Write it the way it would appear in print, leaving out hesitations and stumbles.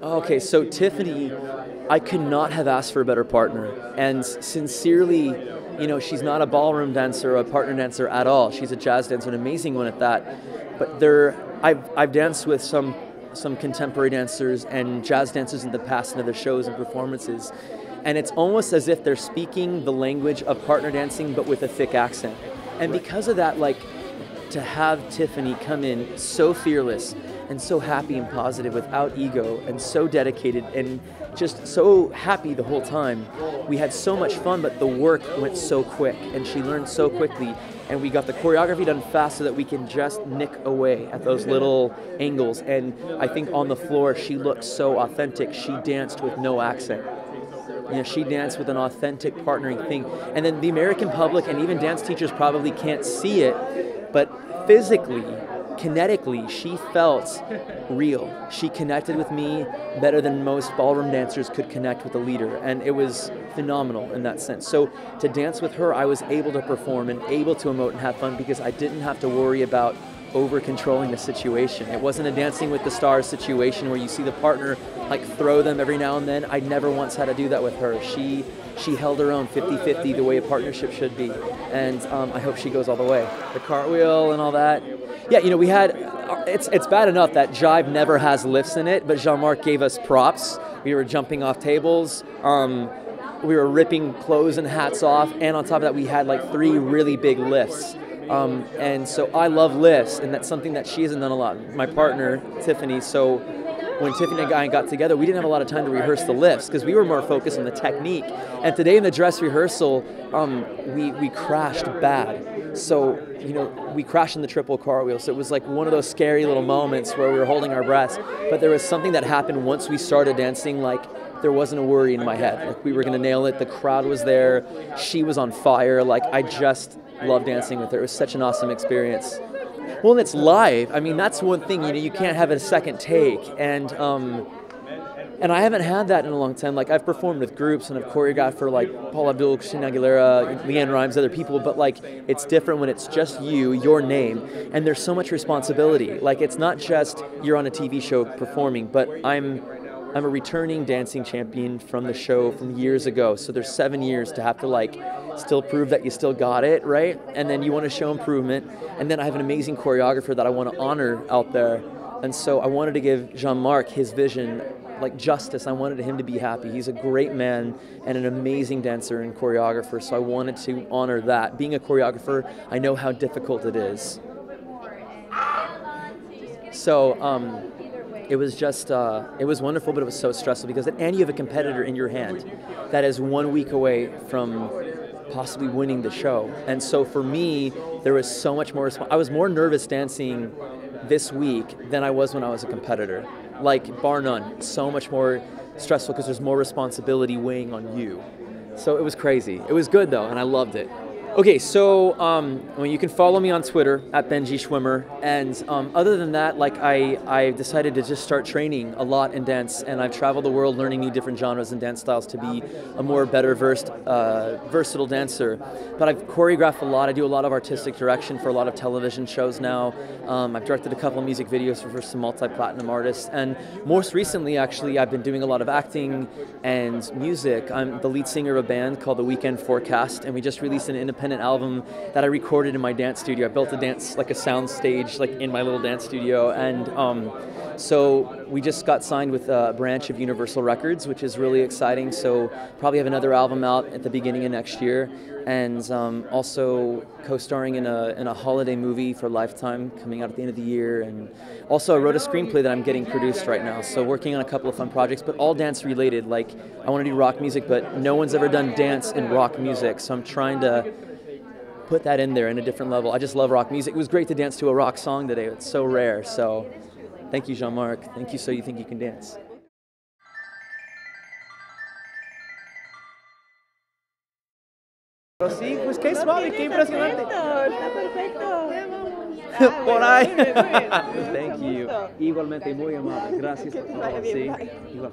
Okay, so Tiffany, I could not have asked for a better partner. And sincerely, she's not a ballroom dancer or a partner dancer at all. She's a jazz dancer, an amazing one at that. But I've danced with some contemporary dancers and jazz dancers in the past in other shows and performances. And it's almost as if they're speaking the language of partner dancing, but with a thick accent. And because of that, like, to have Tiffany come in so fearless and so happy and positive without ego and so dedicated and just so happy the whole time. We had so much fun, but the work went so quick and she learned so quickly, and we got the choreography done fast so that we can just nick away at those little angles. And I think on the floor she looked so authentic. She danced with no accent. She danced with an authentic partnering thing. And then the American public and even dance teachers probably can't see it, but physically, kinetically, she felt real. She connected with me better than most ballroom dancers could connect with a leader, and it was phenomenal in that sense. So to dance with her, I was able to perform and able to emote and have fun because I didn't have to worry about over-controlling the situation. It wasn't a Dancing with the Stars situation where you see the partner like throw them every now and then. I never once had to do that with her. She held her own 50-50 the way a partnership should be, and I hope she goes all the way. The cartwheel and all that. Yeah, we had, it's bad enough that Jive never has lifts in it, but Jean-Marc gave us props. We were jumping off tables. We were ripping clothes and hats off, and on top of that we had like 3 really big lifts. And so I love lifts, and that's something that she hasn't done a lot. My partner, Tiffany, so when Tiffany and I got together, we didn't have a lot of time to rehearse the lifts because we were more focused on the technique. And today in the dress rehearsal, we crashed bad. So, we crashed in the triple cartwheel. So it was like one of those scary little moments where we were holding our breaths. But there was something that happened once we started dancing, like there wasn't a worry in my head. Like we were gonna nail it. The crowd was there. She was on fire. Like I just loved dancing with her. It was such an awesome experience. Well, and it's live. I mean, that's one thing, you can't have a second take. And I haven't had that in a long time. Like, I've performed with groups and I've choreographed for, like, Paula Abdul, Christina Aguilera, Leanne Rimes, other people, but, like, it's different when it's just you, your name, and there's so much responsibility. Like, it's not just you're on a TV show performing, but I'm a returning dancing champion from the show from years ago. So there's 7 years to have to like still prove that you still got it, right? And then you want to show improvement. And then I have an amazing choreographer that I want to honor out there. And so I wanted to give Jean-Marc his vision, like justice. I wanted him to be happy. He's a great man and an amazing dancer and choreographer. So I wanted to honor that. Being a choreographer, I know how difficult it is. So, it was just, it was wonderful, but it was so stressful because and you have a competitor in your hand that is 1 week away from possibly winning the show. And so for me, there was so much more, I was more nervous dancing this week than I was when I was a competitor. Like, bar none, so much more stressful because there's more responsibility weighing on you. So it was crazy. It was good though, and I loved it. Okay, so well, you can follow me on Twitter at Benji Schwimmer, and other than that, like I decided to just start training a lot in dance, and I've traveled the world learning new different genres and dance styles to be a more better versatile dancer. But I've choreographed a lot. I do a lot of artistic direction for a lot of television shows now. I've directed a couple of music videos for some multi-platinum artists, and most recently, actually, I've been doing a lot of acting and music. I'm the lead singer of a band called The Weekend Forecast, and we just released an independent album that I recorded in my dance studio. I built a dance, like a sound stage, like in my little dance studio, and so we just got signed with a branch of Universal Records, which is really exciting. So probably have another album out at the beginning of next year, and also co-starring in a holiday movie for Lifetime coming out at the end of the year. And also I wrote a screenplay that I'm getting produced right now. So working on a couple of fun projects, but all dance related. Like I want to do rock music, but no one's ever done dance in rock music, so I'm trying to put that in there in a different level. I just love rock music. It was great to dance to a rock song today. It's so rare. So thank you, Jean-Marc. Thank you, So You Think You Can Dance. Pero sí, pues qué suave, qué impresionante. Está perfecto. Por ahí. Thank you. Igualmente, muy amable. Gracias por todo. Sí, igual.